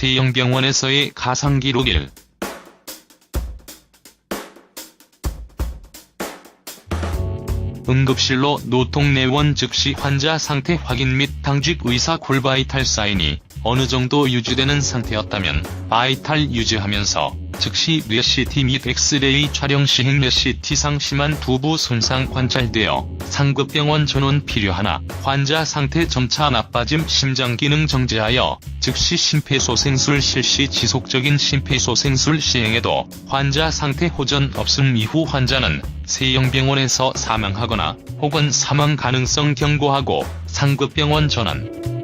세영병원에서의 가상기록 1. 응급실로 노통내원 즉시 환자 상태 확인 및 당직 의사 콜바이탈 사인이 어느 정도 유지되는 상태였다면 바이탈 유지하면서 즉시 뇌CT 및 엑스레이 촬영 시행 뇌CT상 심한 두부 손상 관찰되어 상급병원 전원 필요하나 환자 상태 점차 나빠짐 심장기능 정지하여 즉시 심폐소생술 실시 지속적인 심폐소생술 시행에도 환자 상태 호전 없음 이후 환자는 세영병원에서 사망하거나 혹은 사망 가능성 경고하고 상급병원 전환.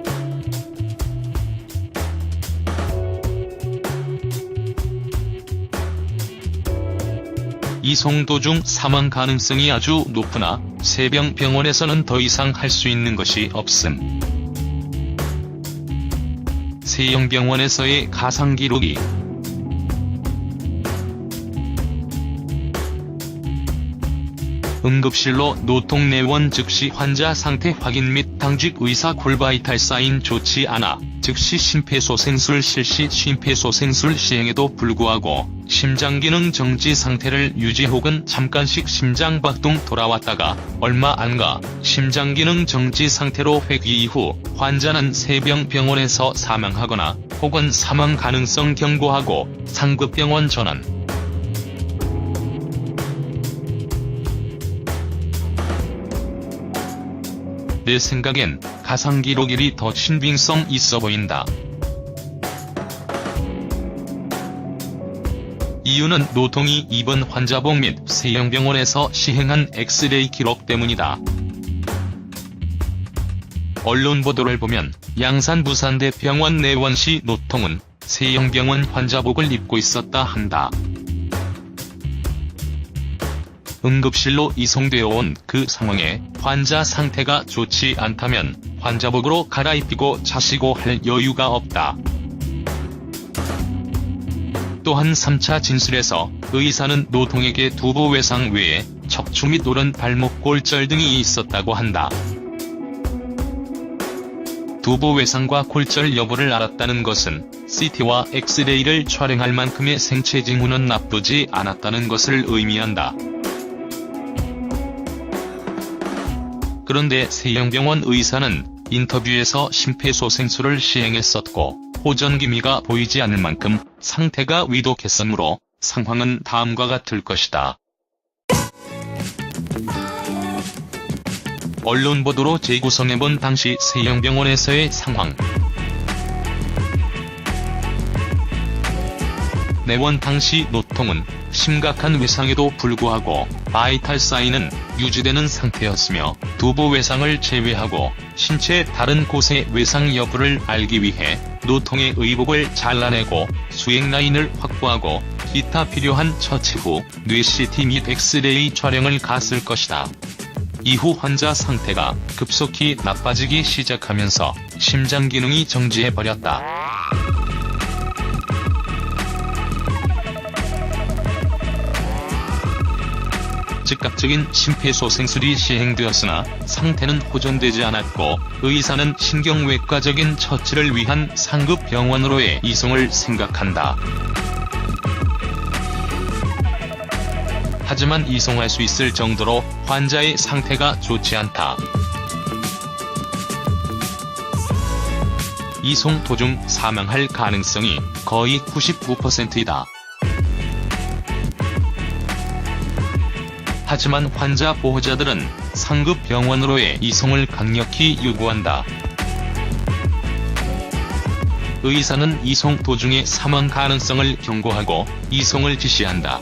이송 도중 사망 가능성이 아주 높으나 세병병원에서는 더 이상 할 수 있는 것이 없음. 세영병원에서의 가상기록이 응급실로 노통내원 즉시 환자 상태 확인 및 당직 의사 콜바이탈 사인 좋지 않아 즉시 심폐소생술 실시 심폐소생술 시행에도 불구하고 심장기능 정지 상태를 유지 혹은 잠깐씩 심장박동 돌아왔다가 얼마 안가 심장기능 정지 상태로 회귀 이후 환자는 세병병원에서 사망하거나 혹은 사망 가능성 경고하고 상급병원 전환. 내 생각엔 가상기록 1이 더 신빙성 있어 보인다. 이유는 노통이 입원 환자복 및 세영병원에서 시행한 엑스레이 기록 때문이다. 언론 보도를 보면 양산 부산대 병원 내원시 노통은 세영병원 환자복을 입고 있었다 한다. 응급실로 이송되어 온 그 상황에 환자 상태가 좋지 않다면 환자복으로 갈아입히고 자시고 할 여유가 없다. 또한 3차 진술에서 의사는 노통에게 두부 외상 외에 척추 및 오른 발목 골절 등이 있었다고 한다. 두부 외상과 골절 여부를 알았다는 것은 CT와 엑스레이를 촬영할 만큼의 생체 징후는 나쁘지 않았다는 것을 의미한다. 그런데 세영병원 의사는 인터뷰에서 심폐소생술을 시행했었고 호전 기미가 보이지 않을 만큼 상태가 위독했으므로 상황은 다음과 같을 것이다. 언론 보도로 재구성해본 당시 세영병원에서의 상황. 내원 당시 노통은 심각한 외상에도 불구하고 바이탈 사인은 유지되는 상태였으며 두부 외상을 제외하고 신체 다른 곳의 외상 여부를 알기 위해 노통의 의복을 잘라내고 수행 라인을 확보하고 기타 필요한 처치 후 뇌CT 및 엑스레이 촬영을 갔을 것이다. 이후 환자 상태가 급속히 나빠지기 시작하면서 심장 기능이 정지해버렸다. 즉각적인 심폐소생술이 시행되었으나 상태는 호전되지 않았고 의사는 신경외과적인 처치를 위한 상급 병원으로의 이송을 생각한다. 하지만 이송할 수 있을 정도로 환자의 상태가 좋지 않다. 이송 도중 사망할 가능성이 거의 99%이다. 하지만 환자 보호자들은 상급 병원으로의 이송을 강력히 요구한다. 의사는 이송 도중의 사망 가능성을 경고하고 이송을 지시한다.